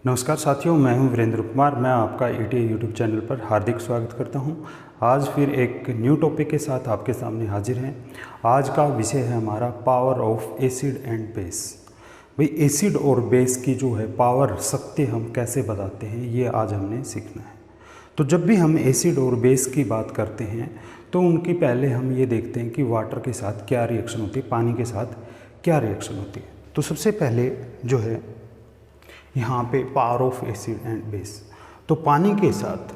नमस्कार साथियों, मैं हूं वीरेंद्र कुमार। मैं आपका ईटीए यूट्यूब चैनल पर हार्दिक स्वागत करता हूं। आज फिर एक न्यू टॉपिक के साथ आपके सामने हाजिर हैं। आज का विषय है हमारा power of acid and base. भाई एसिड और बेस की जो है पावर, शक्ति हम कैसे बताते हैं, ये आज हमने सीखना है। तो जब भी हम एसिड और बेस की बात करते हैं तो उनकी पहले हम ये देखते हैं कि वाटर के साथ क्या रिएक्शन होती है, पानी के साथ क्या रिएक्शन होती है। तो सबसे पहले जो है यहाँ पे power of acid and base, तो पानी के साथ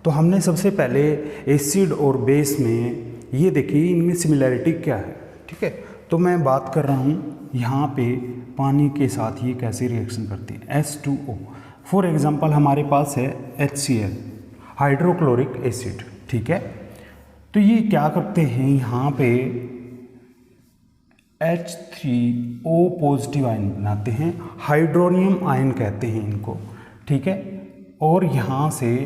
तो हमने सबसे पहले एसिड और बेस में ये देखिए इनमें सिमिलैरिटी क्या है। ठीक है, तो मैं बात कर रहा हूँ यहाँ पे पानी के साथ ये कैसे रिएक्शन करती है। H2O फॉर एग्जांपल हमारे पास है HCl, हाइड्रोक्लोरिक एसिड। ठीक है, तो ये क्या करते हैं, यहाँ पे H3O पॉजिटिव आयन बनाते हैं, हाइड्रोनियम आयन कहते हैं इनको। ठीक है, और यहाँ से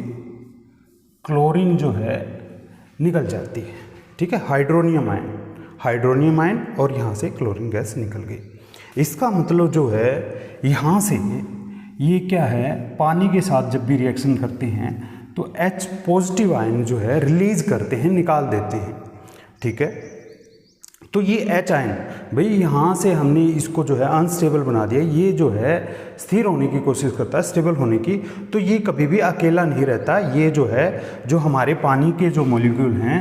क्लोरीन जो है निकल जाती है। ठीक है, हाइड्रोनियम आयन और यहाँ से क्लोरीन गैस निकल गई। इसका मतलब जो है यहाँ से ये क्या है, पानी के साथ जब भी रिएक्शन करते हैं तो H पॉजिटिव आयन जो है रिलीज करते हैं, निकाल देते हैं। ठीक है, तो ये H आयन भाई यहाँ से हमने इसको जो है अनस्टेबल बना दिया। ये जो है स्थिर होने की कोशिश करता है, स्टेबल होने की। तो ये कभी भी अकेला नहीं रहता। ये जो है, जो हमारे पानी के जो मॉलिक्यूल हैं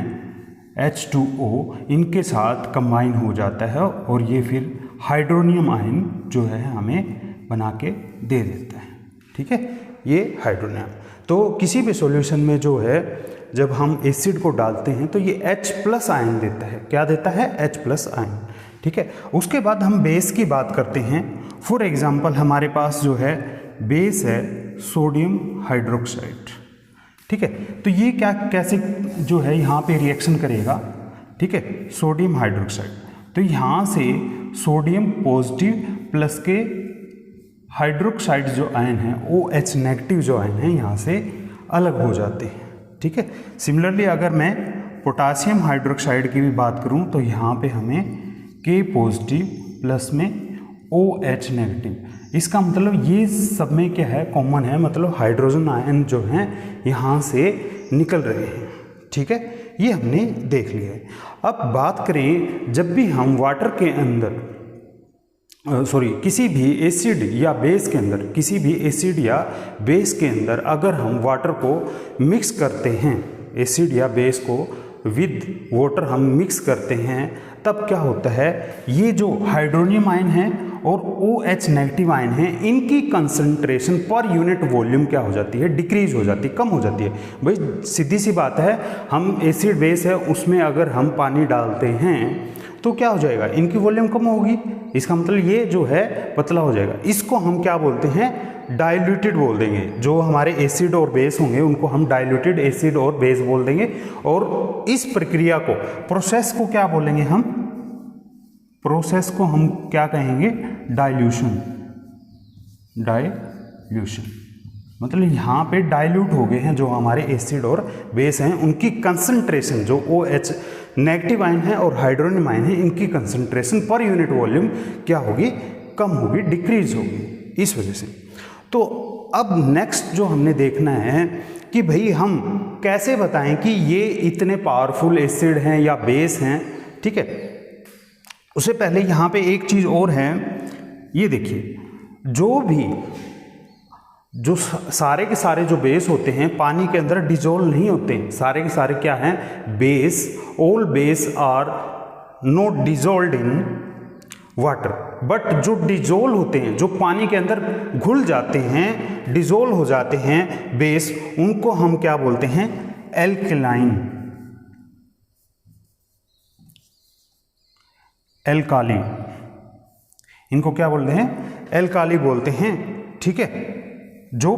H2O, इनके साथ कंबाइन हो जाता है और ये फिर हाइड्रोनियम आयन जो है हमें बना के दे देता है। ठीक है, ये हाइड्रोनियम। तो किसी भी सॉल्यूशन में जो है जब हम एसिड को डालते हैं तो ये H+ आयन देता है। क्या देता है? H+ ion. ठीक है, उसके बाद हम बेस की बात करते हैं। फॉर एग्जांपल हमारे पास जो है बेस है सोडियम हाइड्रोक्साइड। ठीक है, तो ये क्या कैसे जो है यहाँ पे रिएक्शन करेगा। ठीक है, सोडियम हाइड्रोक्साइड, तो यहाँ से सोडियम पॉजिटिव प्लस के हाइड्रोक्साइड जो आयन है OH नेगेटिव जो आयन है यहाँ से अलग हो जाते हैं। ठीक है, सिमिलरली अगर मैं पोटासियम हाइड्रोक्साइड की भी बात करूं तो यहाँ पे हमें K पॉजिटिव प्लस में OH नेगेटिव। इसका मतलब ये सब में क्या है, कॉमन है, मतलब हाइड्रोजन आयन जो हैं यहाँ से निकल रहे हैं। ठीक है, ये हमने देख लिया है। अब बात करें, जब भी हम वाटर के अंदर किसी भी एसिड या बेस के अंदर, किसी भी एसिड या बेस के अंदर अगर हम वाटर को मिक्स करते हैं, एसिड या बेस को विद वाटर हम मिक्स करते हैं, तब क्या होता है, ये जो हाइड्रोनियम आयन है और OH नेगेटिव आयन है, इनकी कंसंट्रेशन पर यूनिट वॉल्यूम क्या हो जाती है, डिक्रीज हो जाती है, कम हो जाती है। भाई सीधी सी बात है, हम एसिड बेस है उसमें अगर हम पानी डालते हैं तो क्या हो जाएगा, इनकी वॉल्यूम कम होगी। इसका मतलब ये जो है पतला हो जाएगा। इसको हम क्या बोलते हैं, डाइल्यूटेड बोल देंगे। जो हमारे एसिड और बेस होंगे उनको हम डाइल्यूटेड एसिड और बेस बोल देंगे। और इस प्रक्रिया को, प्रोसेस को क्या बोलेंगे हम, प्रोसेस को हम क्या कहेंगे, डाइल्यूशन। मतलब यहाँ पे डाइल्यूट हो गए हैं जो हमारे एसिड और बेस हैं, उनकी कंसंट्रेशन, जो OH नेगेटिव आयन है और हाइड्रोनियम आयन है, इनकी कंसंट्रेशन पर यूनिट वॉल्यूम क्या होगी, कम होगी, डिक्रीज होगी, इस वजह से। तो अब नेक्स्ट जो हमने देखना है कि भाई हम कैसे बताएं कि ये इतने पावरफुल एसिड हैं या बेस हैं। ठीक है, उससे पहले यहाँ पे एक चीज़ और है, ये देखिए, जो सारे के सारे जो बेस होते हैं पानी के अंदर डिजोल्व नहीं होते हैं। सारे के सारे क्या हैं, base. All base are not dissolved in water, but जो डिजोल्व होते हैं, जो पानी के अंदर घुल जाते हैं, डिजोल्व हो जाते हैं बेस, उनको हम क्या बोलते हैं, एल्कलाइन, एल्काली। इनको क्या बोलते हैं, एल्काली बोलते हैं। ठीक है, जो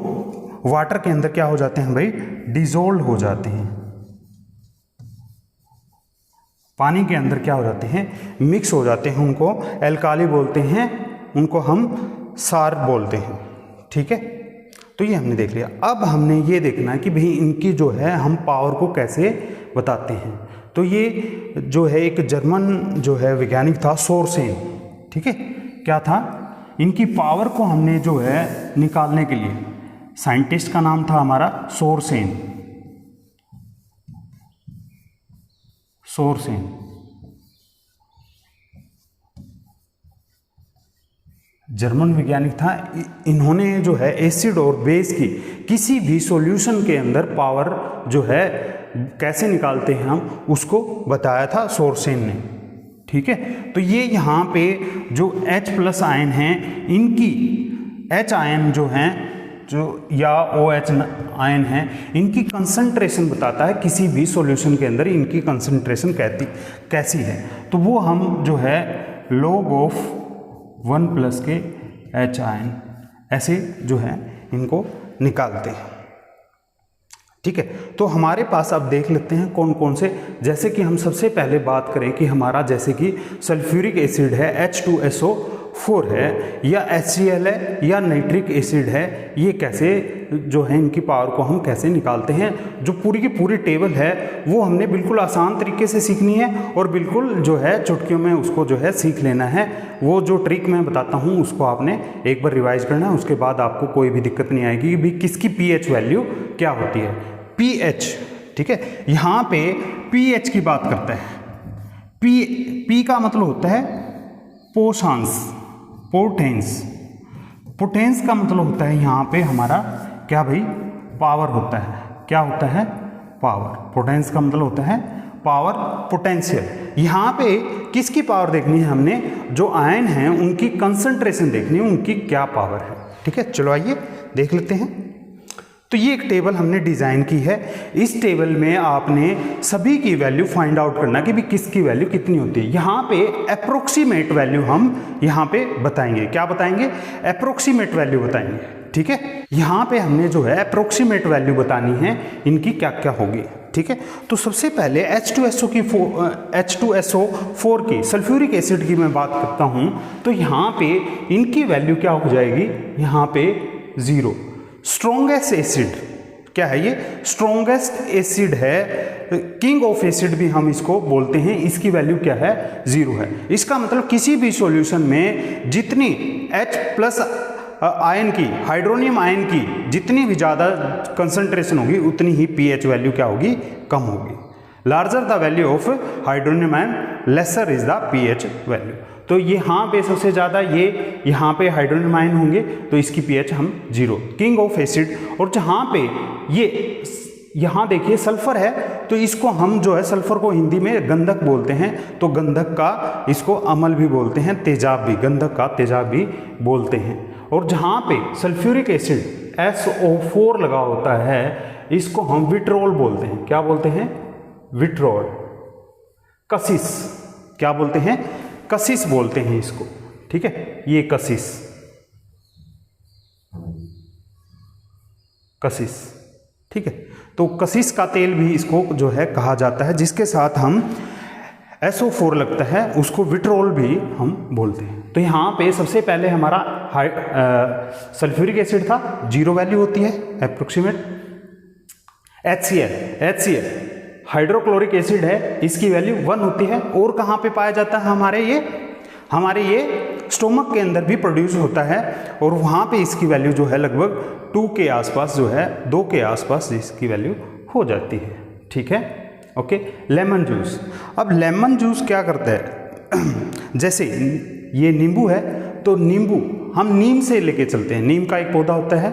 वाटर के अंदर क्या हो जाते हैं भाई, डिजोल्व हो जाते हैं, पानी के अंदर क्या हो जाते हैं, मिक्स हो जाते हैं, उनको एल्काली बोलते हैं, उनको हम सार बोलते हैं। ठीक है, तो ये हमने देख लिया। अब हमने ये देखना है कि भाई इनकी जो है हम पावर को कैसे बताते हैं। तो ये जो है एक जर्मन जो है वैज्ञानिक था, सोरसेन। ठीक है, क्या था, इनकी पावर को हमने जो है निकालने के लिए साइंटिस्ट का नाम था हमारा सोरसेन। जर्मन वैज्ञानिक था। इन्होंने जो है एसिड और बेस की किसी भी सॉल्यूशन के अंदर पावर जो है कैसे निकालते हैं हम उसको बताया था सोरसेन ने। ठीक है, तो ये यहाँ पे जो H+ आयन हैं, इनकी H आयन जो हैं जो या OH आयन हैं, इनकी कंसंट्रेशन बताता है किसी भी सॉल्यूशन के अंदर इनकी कंसंट्रेशन कैसी है। तो वो हम जो है log ऑफ 1+ के H आयन ऐसे जो है इनको निकालते हैं। ठीक है, तो हमारे पास अब देख लेते हैं कौन कौन से, जैसे कि हम सबसे पहले बात करें कि हमारा जैसे कि सल्फ्यूरिक एसिड है H2SO4 है या HCl है या नाइट्रिक एसिड है, ये कैसे जो है इनकी पावर को हम कैसे निकालते हैं। जो पूरी की पूरी टेबल है वो हमने बिल्कुल आसान तरीके से सीखनी है और बिल्कुल जो है चुटकियों में उसको जो है सीख लेना है। वो जो ट्रिक मैं बताता हूँ उसको आपने एक बार रिवाइज करना है, उसके बाद आपको कोई भी दिक्कत नहीं आएगी कि भी किसकी pH वैल्यू क्या होती है। pH, ठीक है, यहाँ पे pH की बात करते हैं। P का मतलब होता है पोटेंस का मतलब होता है यहाँ पे हमारा क्या भाई, पावर होता है। क्या होता है? पावर। पोटेंस का मतलब होता है पावर, पोटेंशियल। यहाँ पे किसकी पावर देखनी है हमने, जो आयन हैं उनकी कंसंट्रेशन देखनी है, उनकी क्या पावर है। ठीक है, चलो आइए देख लेते हैं। तो ये एक टेबल हमने डिज़ाइन की है। इस टेबल में आपने सभी की वैल्यू फाइंड आउट करना कि भी किसकी वैल्यू कितनी होती है। यहाँ पे अप्रोक्सीमेट वैल्यू हम यहाँ पे बताएंगे। क्या बताएंगे? अप्रोक्सीमेट वैल्यू बताएंगे। ठीक है, यहाँ पे हमने जो है अप्रोक्सीमेट वैल्यू बतानी है, इनकी क्या क्या होगी। ठीक है, तो सबसे पहले H2SO4 की, सल्फ्यूरिक एसिड की मैं बात करता हूँ, तो यहाँ पे इनकी वैल्यू क्या हो जाएगी, यहाँ पे 0। स्ट्रॉन्गेस्ट एसिड क्या है? ये स्ट्रॉन्गेस्ट एसिड है, किंग ऑफ एसिड भी हम इसको बोलते हैं। इसकी वैल्यू क्या है? 0 है। इसका मतलब किसी भी सॉल्यूशन में जितनी H+ आयन की, हाइड्रोनियम आयन की जितनी भी ज़्यादा कंसंट्रेशन होगी उतनी ही pH वैल्यू क्या होगी, कम होगी। Larger the value of hydronium ion lesser is the pH value. तो यहाँ पे सबसे ज़्यादा ये यहाँ पे हाइड्रोनियम आयन होंगे तो इसकी pH हम 0, किंग ऑफ एसिड। और जहाँ पे ये यहाँ देखिए सल्फर है तो इसको हम जो है सल्फर को हिंदी में गंधक बोलते हैं, तो गंधक का इसको अमल भी बोलते हैं, तेजाब भी, गंधक का तेजाब भी बोलते हैं। और जहाँ पे सल्फ्यूरिक एसिड SO4 लगा होता है इसको हम विट्रोल बोलते हैं। क्या बोलते हैं? विट्रोल। कसिस, क्या बोलते हैं? कसिस बोलते हैं इसको। ठीक है, ये कसिस, ठीक है। तो कसिस का तेल भी इसको जो है कहा जाता है, जिसके साथ हम SO4 लगता है उसको विट्रोल भी हम बोलते हैं। तो यहाँ पे सबसे पहले हमारा सल्फ्यूरिक एसिड था, 0 वैल्यू होती है अप्रोक्सीमेट। HCl हाइड्रोक्लोरिक एसिड है, इसकी वैल्यू 1 होती है। और कहाँ पे पाया जाता है? हमारे ये स्टोमक के अंदर भी प्रोड्यूस होता है और वहाँ पे इसकी वैल्यू जो है लगभग 2 के आसपास जो है, 2 के आसपास इसकी वैल्यू हो जाती है। ठीक है, ओके। लेमन जूस, अब लेमन जूस क्या करता है जैसे ये नींबू है तो नींबू हम नीम से लेके चलते हैं। नीम का एक पौधा होता है,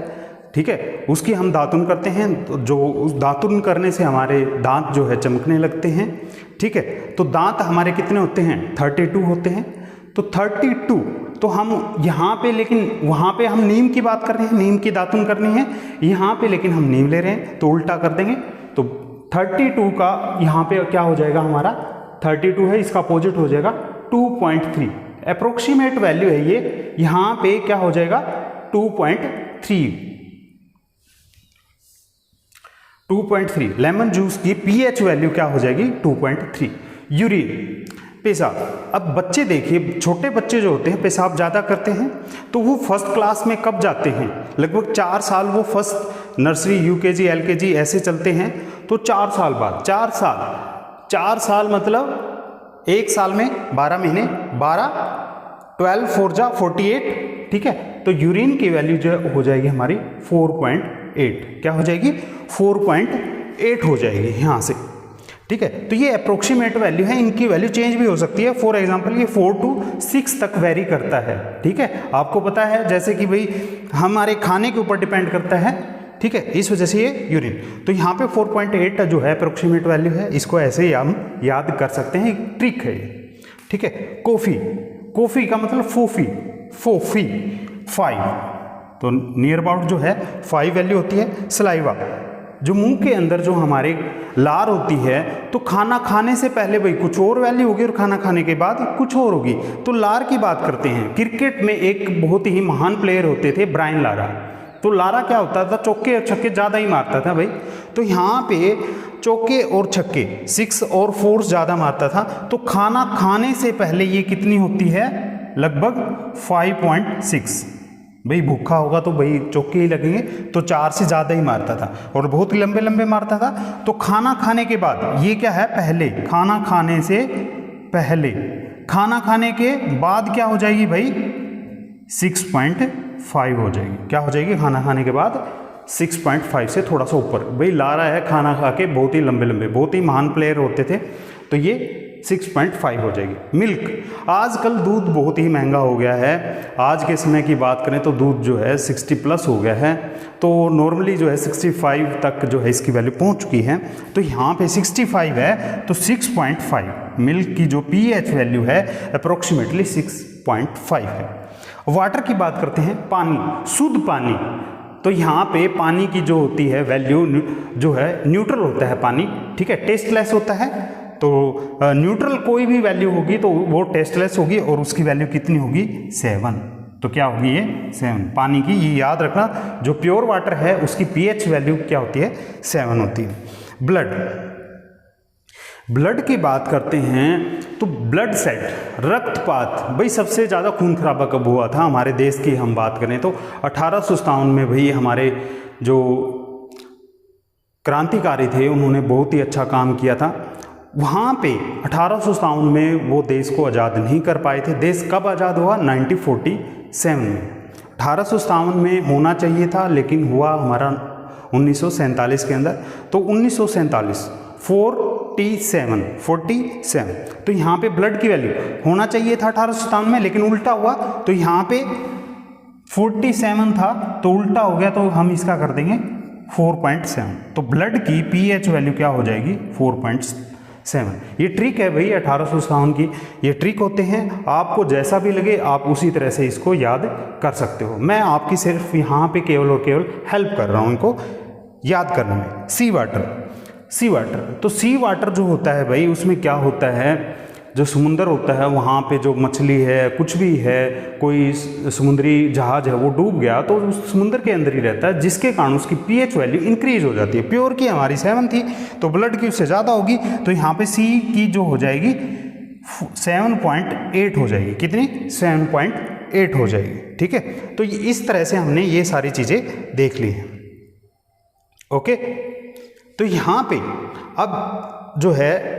ठीक है, उसकी हम दातुन करते हैं, तो जो उस दातुन करने से हमारे दांत जो है चमकने लगते हैं। ठीक है, तो दांत हमारे कितने होते हैं? 32 होते हैं। तो 32 तो हम यहाँ पे, लेकिन वहाँ पे हम नीम की बात कर रहे हैं, नीम की दातुन करनी है। यहाँ पे लेकिन हम नीम ले रहे हैं तो उल्टा कर देंगे। तो 32 का यहाँ पे क्या हो जाएगा, हमारा 32 है, इसका अपोजिट हो जाएगा 2.3। अप्रोक्सीमेट वैल्यू है ये, यहाँ पे क्या हो जाएगा 2.3। लेमन जूस की pH वैल्यू क्या हो जाएगी? 2.3। यूरिन, पेशाब। अब बच्चे देखिए, छोटे बच्चे जो होते हैं पेशाब ज़्यादा करते हैं तो वो फर्स्ट क्लास में कब जाते हैं? लगभग 4 साल वो फर्स्ट नर्सरी, UKG, LKG ऐसे चलते हैं। तो 4 साल बाद, 4 साल मतलब 1 साल में 12 महीने, 12, 12 4 जा 48। ठीक है, तो यूरिन की वैल्यू जो हो जाएगी हमारी 4.8, क्या हो जाएगी 4.8 हो जाएगी यहाँ से, ठीक है। तो ये अप्रोक्सीमेट वैल्यू है, इनकी वैल्यू चेंज भी हो सकती है। फॉर एग्जांपल ये 4 to 6 तक वेरी करता है, ठीक है। आपको पता है जैसे कि भाई हमारे खाने के ऊपर डिपेंड करता है, ठीक है, इस वजह से ये यूरिन। तो यहाँ पे 4.8 जो है अप्रोक्सीमेट वैल्यू है, इसको ऐसे ही हम याद कर सकते हैं, एक ट्रिक है ये, ठीक है। कॉफ़ी, कॉफ़ी का मतलब फोफी, फोफी 5, तो नियर अबाउट जो है 5 वैल्यू होती है। सलाइवा, जो मुंह के अंदर जो हमारे लार होती है, तो खाना खाने से पहले भाई कुछ और वैल्यू होगी और खाना खाने के बाद कुछ और होगी। तो लार की बात करते हैं। क्रिकेट में एक बहुत ही महान प्लेयर होते थे ब्रायन लारा, तो लारा क्या होता था, चौके और छक्के ज़्यादा ही मारता था भाई। तो यहाँ पे चौके और छक्के 6 और 4 ज़्यादा मारता था, तो खाना खाने से पहले ये कितनी होती है, लगभग 5.6। भाई भूखा होगा तो भाई चौके ही लगेंगे, तो 4 से ज़्यादा ही मारता था और बहुत ही लंबे लंबे मारता था। तो खाना खाने के बाद, ये क्या है पहले, खाना खाने से पहले, खाना खाने के बाद क्या हो जाएगी भाई 6.5 हो जाएगी, क्या हो जाएगी खाना खाने के बाद 6.5 से थोड़ा सा ऊपर। भाई लारा है खाना खा के बहुत ही लंबे लंबे, बहुत ही महान प्लेयर होते थे, तो ये 6.5 हो जाएगी। मिल्क, आजकल दूध बहुत ही महंगा हो गया है। आज के समय की बात करें तो दूध जो है 60 प्लस हो गया है, तो नॉर्मली जो है 65 तक जो है इसकी वैल्यू पहुंच चुकी है। तो यहाँ पे 65 है, तो 6.5 मिल्क की जो पीएच वैल्यू है अप्रोक्सीमेटली 6.5 है। वाटर की बात करते हैं, पानी, शुद्ध पानी, तो यहाँ पे पानी की जो होती है वैल्यू जो है न्यूट्रल होता है पानी, ठीक है, टेस्टलेस होता है। तो न्यूट्रल कोई भी वैल्यू होगी तो वो टेस्टलेस होगी और उसकी वैल्यू कितनी होगी 7, तो क्या होगी ये 7 पानी की। ये याद रखना, जो प्योर वाटर है उसकी पीएच वैल्यू क्या होती है 7 होती है। ब्लड, ब्लड की बात करते हैं तो ब्लड सेट, रक्तपात, भाई सबसे ज़्यादा खून खराबा कब हुआ था हमारे देश की हम बात करें तो 1857 में भाई हमारे जो क्रांतिकारी थे उन्होंने बहुत ही अच्छा काम किया था। वहाँ पे 1857 में वो देश को आज़ाद नहीं कर पाए थे। देश कब आज़ाद हुआ 1947 में। 1857 में होना चाहिए था लेकिन हुआ हमारा 1947 के अंदर। तो 1947 47, तो यहाँ पे ब्लड की वैल्यू होना चाहिए था 1857 में, लेकिन उल्टा हुआ, तो यहाँ पे 47 था तो उल्टा हो गया, तो हम इसका कर देंगे 4.7। तो ब्लड की पीएच वैल्यू क्या हो जाएगी 4.7। ये ट्रिक है भाई 1857 की, ये ट्रिक होते हैं, आपको जैसा भी लगे आप उसी तरह से इसको याद कर सकते हो। मैं आपकी सिर्फ यहाँ पे केवल और केवल हेल्प कर रहा हूँ इनको याद करने में। सी वाटर, सी वाटर, तो सी वाटर जो होता है भाई उसमें क्या होता है, जो समुंदर होता है वहाँ पे जो मछली है कुछ भी है, कोई समुद्री जहाज है वो डूब गया तो उस समुंदर के अंदर ही रहता है, जिसके कारण उसकी पीएच वैल्यू इंक्रीज हो जाती है। प्योर की हमारी 7 थी तो ब्लड की उससे ज़्यादा होगी, तो यहाँ पे सी की जो हो जाएगी 7.8 हो जाएगी। कितनी 7.8 हो जाएगी, ठीक है। तो इस तरह से हमने ये सारी चीज़ें देख ली हैं, ओके। तो यहाँ पे अब जो है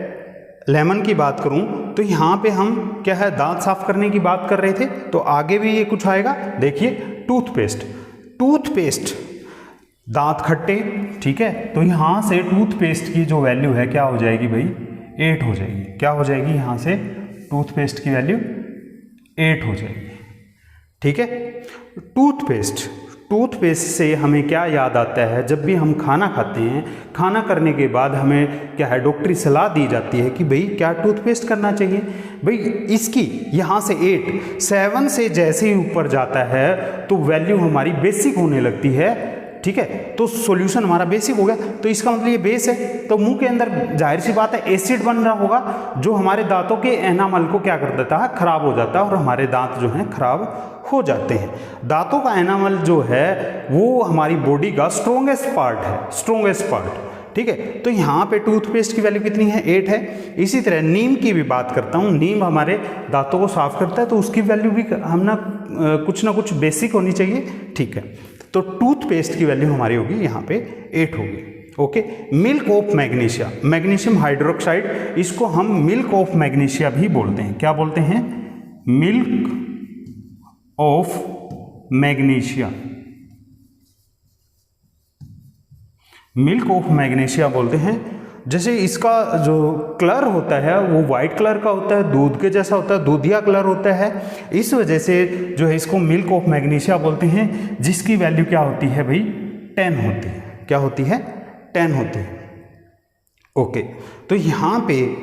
लेमन की बात करूं तो यहाँ पे हम क्या है दांत साफ करने की बात कर रहे थे, तो आगे भी ये कुछ आएगा। देखिए टूथपेस्ट, टूथपेस्ट दांत खट्टे, ठीक है, तो यहाँ से टूथपेस्ट की जो वैल्यू है क्या हो जाएगी भाई 8 हो जाएगी। क्या हो जाएगी यहाँ से टूथपेस्ट की वैल्यू 8 हो जाएगी, ठीक है। टूथपेस्ट, टूथपेस्ट से हमें क्या याद आता है, जब भी हम खाना खाते हैं, खाना करने के बाद हमें क्या है डॉक्टरी सलाह दी जाती है कि भाई क्या टूथपेस्ट करना चाहिए। भाई इसकी यहाँ से 8 7 से जैसे ही ऊपर जाता है तो वैल्यू हमारी बेसिक होने लगती है, ठीक है। तो सॉल्यूशन हमारा बेसिक हो गया, तो इसका मतलब ये बेस है, तो मुंह के अंदर जाहिर सी बात है एसिड बन रहा होगा जो हमारे दांतों के एनामल को क्या कर देता है, खराब हो जाता है और हमारे दांत जो हैं खराब हो जाते हैं। दांतों का एनामल जो है वो हमारी बॉडी का स्ट्रोंगेस्ट पार्ट है, स्ट्रोंगेस्ट पार्ट, ठीक है। तो यहाँ पे टूथपेस्ट की वैल्यू कितनी है 8 है। इसी तरह नीम की भी बात करता हूँ, नीम हमारे दांतों को साफ करता है तो उसकी वैल्यू भी हम ना कुछ बेसिक होनी चाहिए, ठीक है। तो टूथपेस्ट की वैल्यू हमारी होगी यहाँ पे 8 होगी, okay. Milk of magnesia, magnesium hydroxide, इसको हम मिल्क ऑफ मैग्नीशिया भी बोलते हैं। क्या बोलते हैं, milk of magnesia, milk of magnesia बोलते हैं। जैसे इसका जो कलर होता है वो वाइट कलर का होता है, दूध के जैसा होता है, दूधिया कलर होता है, इस वजह से जो है इसको मिल्क ऑफ मैग्नीशिया बोलते हैं, जिसकी वैल्यू क्या होती है भाई 10 होती है। क्या होती है? 10 होती है। ओके, तो यहाँ पे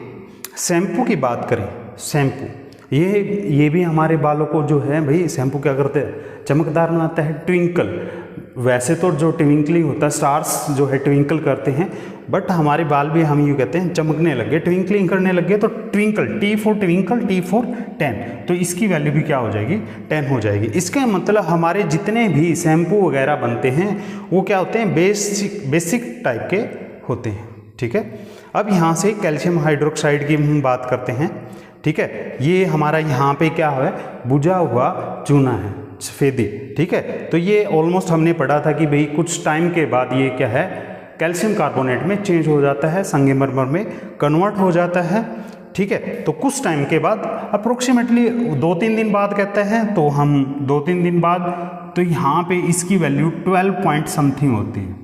शैम्पू की बात करें, शैम्पू ये भी हमारे बालों को जो है भाई शैम्पू क्या करते हैं, चमकदार बनाता है, ट्विंकल। वैसे तो जो ट्विंकलिंग होता है, स्टार्स जो है ट्विंकल करते हैं, बट हमारे बाल भी हम यूँ कहते हैं चमकने लगे, ट्विंकलिंग करने लगे, तो twinkle, T for twinkle, T for 10, तो इसकी वैल्यू भी क्या हो जाएगी 10 हो जाएगी। इसका मतलब हमारे जितने भी शैम्पू वगैरह बनते हैं वो क्या होते हैं, बेसिक टाइप के होते हैं। ठीक है, अब यहाँ से कैल्शियम हाइड्रोक्साइड की हम बात करते हैं। ठीक है, ये हमारा यहाँ पे क्या है, बुझा हुआ चूना है, सफेदी। ठीक है, तो ये ऑलमोस्ट हमने पढ़ा था कि भाई कुछ टाइम के बाद ये क्या है, कैल्शियम कार्बोनेट में चेंज हो जाता है, संगमरमर में कन्वर्ट हो जाता है। ठीक है, तो कुछ टाइम के बाद अप्रोक्सीमेटली 2-3 दिन बाद कहते हैं, तो हम 2-3 दिन बाद, तो यहाँ पे इसकी वैल्यू 12 पॉइंट समथिंग होती है।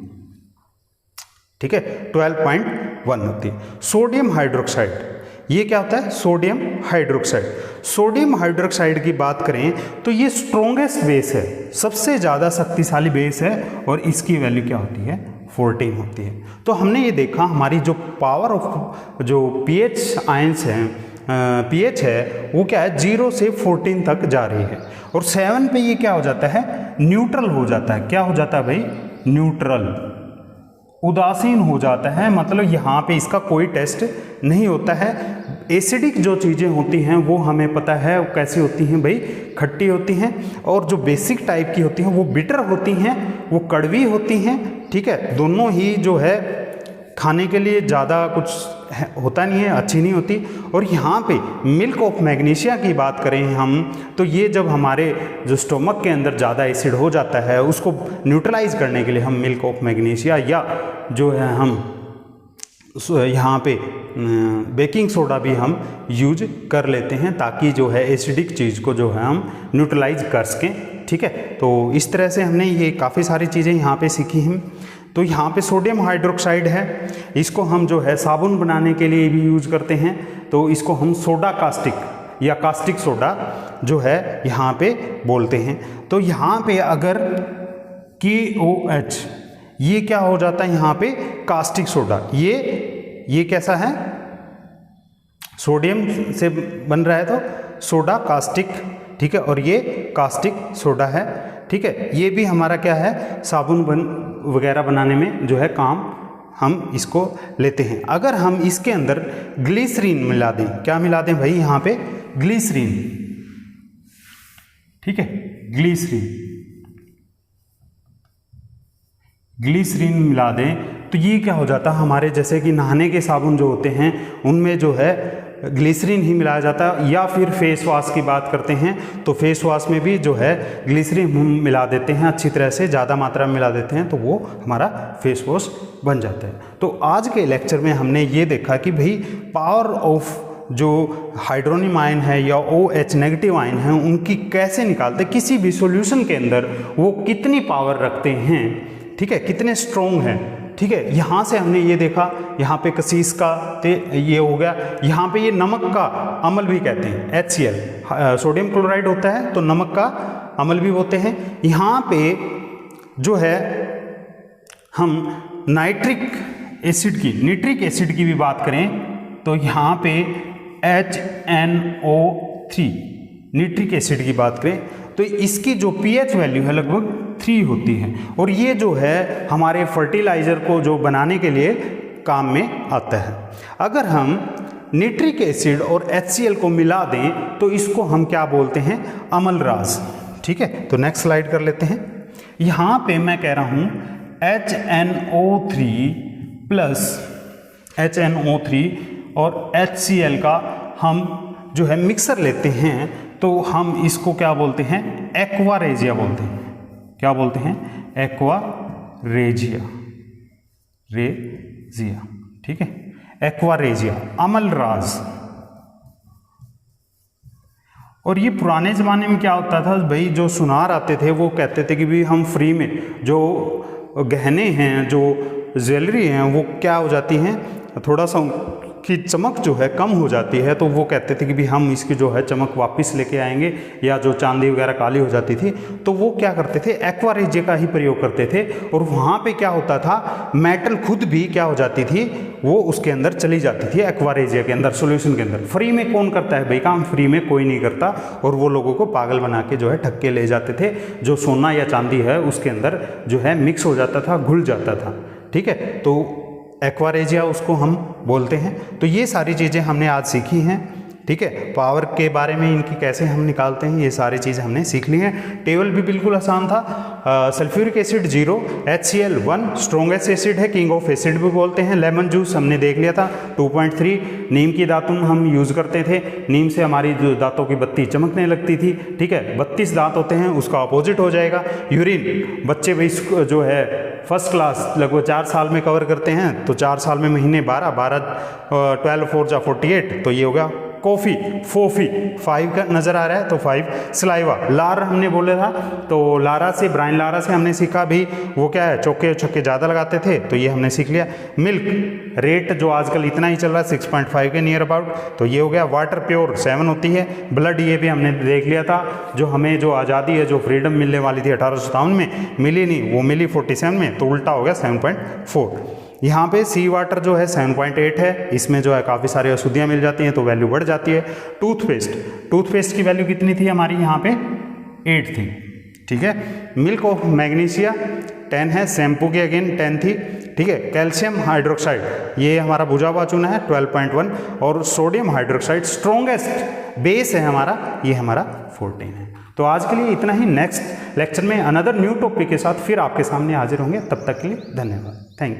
ठीक है, 12.1 होती है। सोडियम हाइड्रोक्साइड, ये क्या होता है, सोडियम हाइड्रोक्साइड। सोडियम हाइड्रोक्साइड की बात करें तो ये स्ट्रॉन्गेस्ट बेस है, सबसे ज़्यादा शक्तिशाली बेस है, और इसकी वैल्यू क्या होती है 14 होती है। तो हमने ये देखा हमारी जो पावर ऑफ जो पीएच आयंस हैं, पीएच है वो क्या है 0 से 14 तक जा रही है, और 7 पे ये क्या हो जाता है, न्यूट्रल हो जाता है। क्या हो जाता है भाई, न्यूट्रल, उदासीन हो जाता है। मतलब यहाँ पे इसका कोई टेस्ट नहीं होता है। एसिडिक जो चीज़ें होती हैं वो हमें पता है वो कैसी होती हैं भाई, खट्टी होती हैं, और जो बेसिक टाइप की होती हैं वो बिटर होती हैं, वो कड़वी होती हैं। ठीक है, दोनों ही जो है खाने के लिए ज़्यादा कुछ होता नहीं है, अच्छी नहीं होती। और यहाँ पे मिल्क ऑफ मैग्नीशिया की बात करें हम, तो ये जब हमारे जो स्टोमक के अंदर ज़्यादा एसिड हो जाता है उसको न्यूट्रलाइज करने के लिए हम मिल्क ऑफ मैग्नीशिया या जो है हम यहाँ पे बेकिंग सोडा भी हम यूज कर लेते हैं, ताकि जो है एसिडिक चीज़ को जो है हम न्यूट्रलाइज कर सकें। ठीक है, तो इस तरह से हमने ये काफ़ी सारी चीज़ें यहाँ पे सीखी हैं। तो यहाँ पे सोडियम हाइड्रोक्साइड है, इसको हम जो है साबुन बनाने के लिए भी यूज करते हैं, तो इसको हम सोडा कास्टिक या कास्टिक सोडा जो है यहाँ पे बोलते हैं। तो यहाँ पे अगर KOH, ये क्या हो जाता है यहाँ पे कास्टिक सोडा, ये कैसा है, सोडियम से बन रहा है तो सोडा कास्टिक। ठीक है, और ये कास्टिक सोडा है। ठीक है, ये भी हमारा क्या है, साबुन वगैरह बनाने में जो है काम हम इसको लेते हैं। अगर हम इसके अंदर ग्लिसरीन मिला दें, क्या मिला दें भाई यहाँ पे, ग्लिसरीन। ठीक है, ग्लिसरीन मिला दें तो ये क्या हो जाता है, हमारे जैसे कि नहाने के साबुन जो होते हैं उनमें जो है ग्लिसरीन ही मिलाया जाता है। या फिर फेस वॉश की बात करते हैं तो फेस वॉश में भी जो है ग्लिसरीन हम मिला देते हैं, अच्छी तरह से ज़्यादा मात्रा में मिला देते हैं, तो वो हमारा फेस वॉश बन जाता है। तो आज के लेक्चर में हमने ये देखा कि भाई पावर ऑफ जो हाइड्रोनियम आयन है या OH नेगेटिव आयन है उनकी कैसे निकालते, किसी भी सॉल्यूशन के अंदर वो कितनी पावर रखते हैं। ठीक है, कितने स्ट्रॉन्ग हैं। ठीक है, यहाँ से हमने ये देखा, यहाँ पे कसीस का ये हो गया, यहाँ पे ये नमक का अम्ल भी कहते हैं, HCl सोडियम क्लोराइड होता है तो नमक का अम्ल भी होते हैं। यहाँ पे जो है हम नाइट्रिक एसिड की भी बात करें तो यहाँ पे HNO3 निट्रिक एसिड की बात करें तो इसकी जो pH वैल्यू है लगभग 3 होती है, और ये जो है हमारे फर्टिलाइज़र को जो बनाने के लिए काम में आता है। अगर हम निट्रिक एसिड और HCl को मिला दें तो इसको हम क्या बोलते हैं, अम्लराज। ठीक है, तो नेक्स्ट स्लाइड कर लेते हैं। यहाँ पे मैं कह रहा हूँ HNO3 और HCl का हम जो है मिक्सर लेते हैं तो हम इसको क्या बोलते हैं, एक्वारेजिया बोलते हैं। क्या बोलते हैं, एक्वारेजिया। ठीक है, एक्वारेजिया, अम्लराज। और ये पुराने ज़माने में क्या होता था भाई, जो सुनार आते थे वो कहते थे कि भाई हम फ्री में जो गहने हैं, जो ज्वेलरी हैं, वो क्या हो जाती हैं, थोड़ा सा की चमक जो है कम हो जाती है, तो वो कहते थे कि भी हम इसकी जो है चमक वापस लेके आएंगे, या जो चांदी वगैरह काली हो जाती थी तो वो क्या करते थे, एक्वा रेजिया का ही प्रयोग करते थे। और वहाँ पे क्या होता था, मेटल खुद भी क्या हो जाती थी, वो उसके अंदर चली जाती थी, एक्वा रेजिया के अंदर, सोल्यूशन के अंदर। फ्री में कौन करता है भाई काम, फ्री में कोई नहीं करता। और वो लोगों को पागल बना के जो है ठग के ले जाते थे, जो सोना या चांदी है उसके अंदर जो है मिक्स हो जाता था, घुल जाता था। ठीक है, तो एक्वा रेजिया उसको हम बोलते हैं। तो ये सारी चीज़ें हमने आज सीखी हैं। ठीक है, पावर के बारे में इनकी कैसे हम निकालते हैं, ये सारी चीज़ें हमने सीख ली हैं। टेबल भी बिल्कुल आसान था। Sulphuric acid 0, HCl 1 strongest acid है, किंग ऑफ एसिड भी बोलते हैं। लेमन जूस हमने देख लिया था 2.3। नीम की दातुन हम यूज़ करते थे, नीम से हमारी जो दांतों की बत्ती चमकने लगती थी। ठीक है, 32 दांत होते हैं, उसका अपोजिट हो जाएगा। यूरिन बच्चे भाई जो है फर्स्ट क्लास लगभग 4 साल में कवर करते हैं, तो 4 साल में महीने 12 12 4 जा 48, तो ये हो गया। कॉफ़ी फोफी 5 का नज़र आ रहा है, तो 5। सलाइवा, लार हमने बोला था, तो लारा से, ब्रायन लारा से हमने सीखा भी वो क्या है, चौके छक्के ज़्यादा लगाते थे, तो ये हमने सीख लिया। मिल्क रेट जो आजकल इतना ही चल रहा है 6.5 के नियर अबाउट, तो ये हो गया। वाटर प्योर 7 होती है। ब्लड ये भी हमने देख लिया था, जो हमें जो आज़ादी है, जो फ्रीडम मिलने वाली थी 1857 में, मिली नहीं, वो मिली 47 में, तो उल्टा हो गया 7.4। यहाँ पे सी वाटर जो है 7.8 है, इसमें जो है काफ़ी सारी अशुद्धियाँ मिल जाती हैं, तो वैल्यू बढ़ जाती है। टूथपेस्ट की वैल्यू कितनी थी हमारी यहाँ पे, 8 थी। ठीक है, मिल्क ऑफ मैग्नीशिया 10 है, शैम्पू की अगेन 10 थी। ठीक है, कैल्शियम हाइड्रोक्साइड ये हमारा बुझा हुआ चूना है 12.1, और सोडियम हाइड्रोक्साइड स्ट्रॉन्गेस्ट बेस है हमारा, ये हमारा 14 है। तो आज के लिए इतना ही। नेक्स्ट लेक्चर में अनदर न्यू टॉपिक के साथ फिर आपके सामने हाजिर होंगे। तब तक के लिए धन्यवाद, थैंक यू।